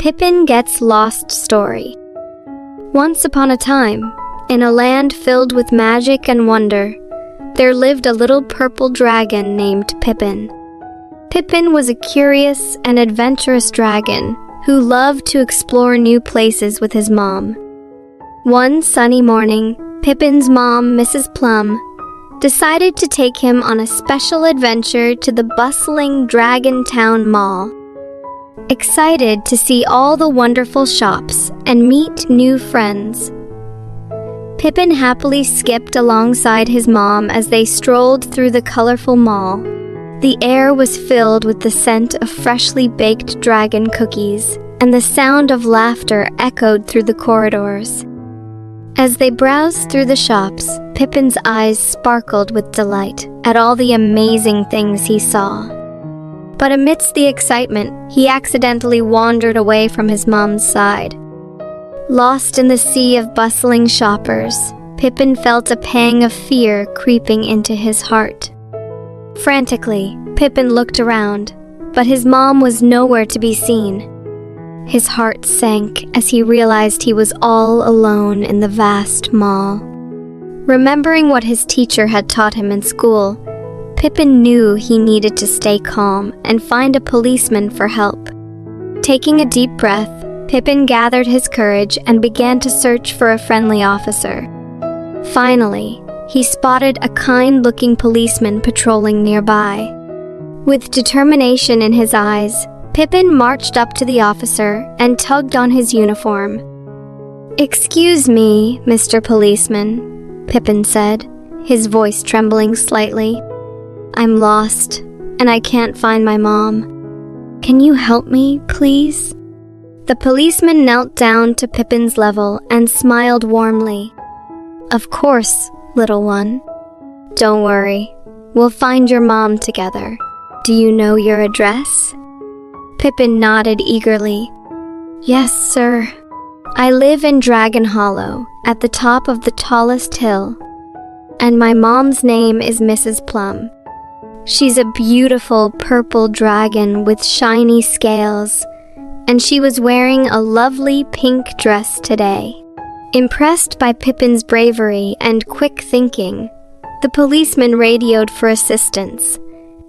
Pippin Gets Lost story. Once upon a time, in a land filled with magic and wonder, there lived a little purple dragon named Pippin. Pippin was a curious and adventurous dragon who loved to explore new places with his mom. One sunny morning, Pippin's mom, Mrs. Plum, decided to take him on a special adventure to the bustling Dragon Town Mall. Excited to see all the wonderful shops and meet new friends, Pippin happily skipped alongside his mom as they strolled through the colorful mall. The air was filled with the scent of freshly baked dragon cookies, and the sound of laughter echoed through the corridors. As they browsed through the shops, Pippin's eyes sparkled with delight at all the amazing things he saw. But amidst the excitement, he accidentally wandered away from his mom's side. Lost in the sea of bustling shoppers, Pippin felt a pang of fear creeping into his heart. Frantically, Pippin looked around, but his mom was nowhere to be seen. His heart sank as he realized he was all alone in the vast mall. Remembering what his teacher had taught him in school, Pippin knew he needed to stay calm and find a policeman for help. Taking a deep breath, Pippin gathered his courage and began to search for a friendly officer. Finally, he spotted a kind-looking policeman patrolling nearby. With determination in his eyes, Pippin marched up to the officer and tugged on his uniform. "Excuse me, Mr. Policeman," Pippin said, his voice trembling slightly. "I'm lost, and I can't find my mom. Can you help me, please?" The policeman knelt down to Pippin's level and smiled warmly. "Of course, little one. Don't worry, we'll find your mom together. Do you know your address?" Pippin nodded eagerly. "Yes, sir. I live in Dragon Hollow, at the top of the tallest hill. And my mom's name is Mrs. Plum. She's a beautiful purple dragon with shiny scales, and she was wearing a lovely pink dress today." Impressed by Pippin's bravery and quick thinking, the policeman radioed for assistance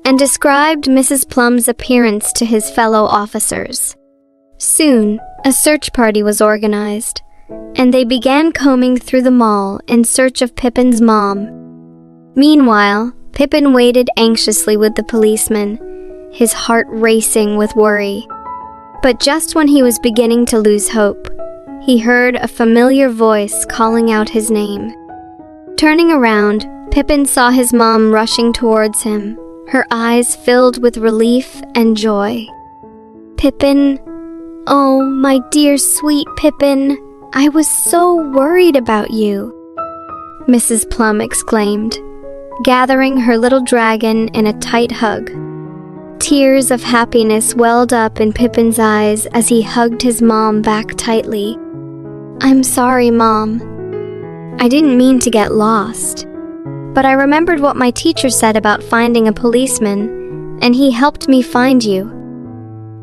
and described Mrs. Plum's appearance to his fellow officers. Soon, a search party was organized, and they began combing through the mall in search of Pippin's mom. Meanwhile, Pippin waited anxiously with the policeman, his heart racing with worry. But just when he was beginning to lose hope, he heard a familiar voice calling out his name. Turning around, Pippin saw his mom rushing towards him, her eyes filled with relief and joy. "Pippin, oh, my dear sweet Pippin, I was so worried about you," Mrs. Plum exclaimed, gathering her little dragon in a tight hug. Tears of happiness welled up in Pippin's eyes as he hugged his mom back tightly. "I'm sorry, Mom. I didn't mean to get lost. But I remembered what my teacher said about finding a policeman, and he helped me find you."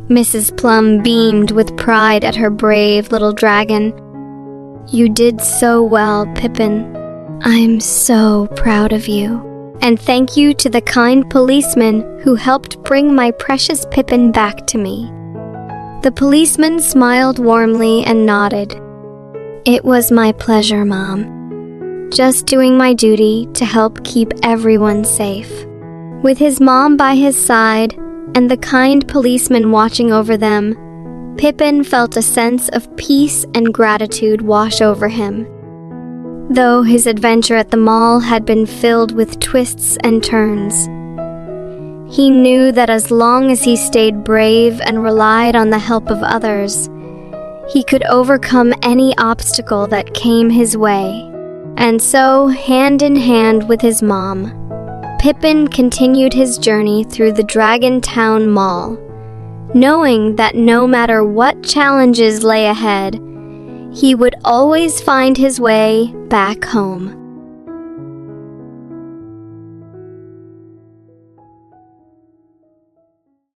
Mrs. Plum beamed with pride at her brave little dragon. "You did so well, Pippin. I'm so proud of you. And thank you to the kind policeman who helped bring my precious Pippin back to me." The policeman smiled warmly and nodded. "It was my pleasure, Mom. Just doing my duty to help keep everyone safe." With his mom by his side and the kind policeman watching over them, Pippin felt a sense of peace and gratitude wash over him. Though his adventure at the mall had been filled with twists and turns, he knew that as long as he stayed brave and relied on the help of others, he could overcome any obstacle that came his way. And so, hand in hand with his mom, Pippin continued his journey through the Dragon Town Mall, knowing that no matter what challenges lay ahead, he would always find his way back home.